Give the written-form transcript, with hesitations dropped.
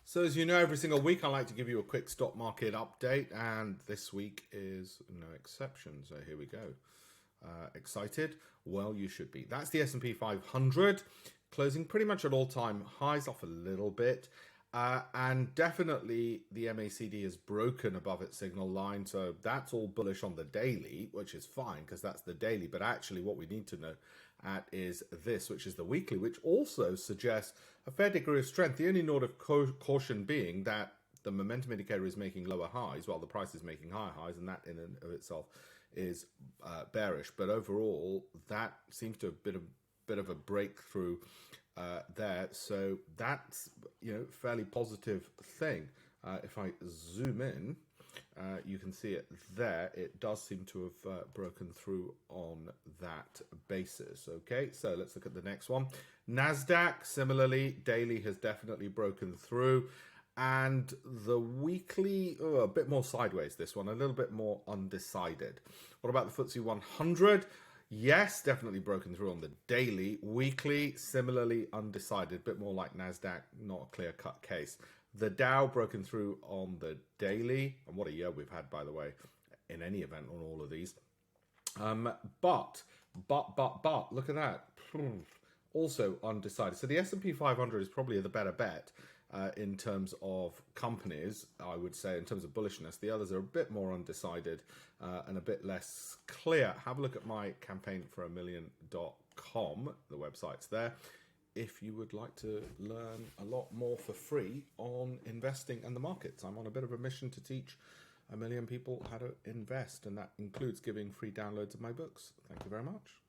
So as you know, every single week I like to give you a quick stock market update, and this week is no exception. So here we go. Excited? Well, you should be. That's the S&P 500, closing pretty much at all-time highs, off a little bit. And definitely the MACD has broken above its signal line, so that's all bullish on the daily, which is fine because that's the daily. But actually what we need to know at is this, which is the weekly, which also suggests a fair degree of strength. The only note of caution being that the momentum indicator is making lower highs while the price is making higher highs, and that in and of itself is bearish. But overall, that seems to have been a bit of a breakthrough there, so that's fairly positive thing. If I zoom in, you can see it there. It does seem to have broken through on that basis. Okay, so let's look at the next one. NASDAQ, similarly, daily has definitely broken through. And the weekly, a bit more sideways, this one, a little bit more undecided. What about the FTSE 100? Yes, definitely broken through on the daily. Weekly, similarly undecided, a bit more like NASDAQ, not a clear-cut case. The Dow broken through on the daily, and what a year we've had, by the way, in any event on all of these. But, look at that. Also undecided. So the S&P 500 is probably the better bet in terms of companies, I would say, in terms of bullishness. The others are a bit more undecided and a bit less clear. Have a look at my campaignforamillion.com. The website's there. If you would like to learn a lot more for free on investing and the markets. I'm on a bit of a mission to teach 1 million people how to invest, and that includes giving free downloads of my books. Thank you very much.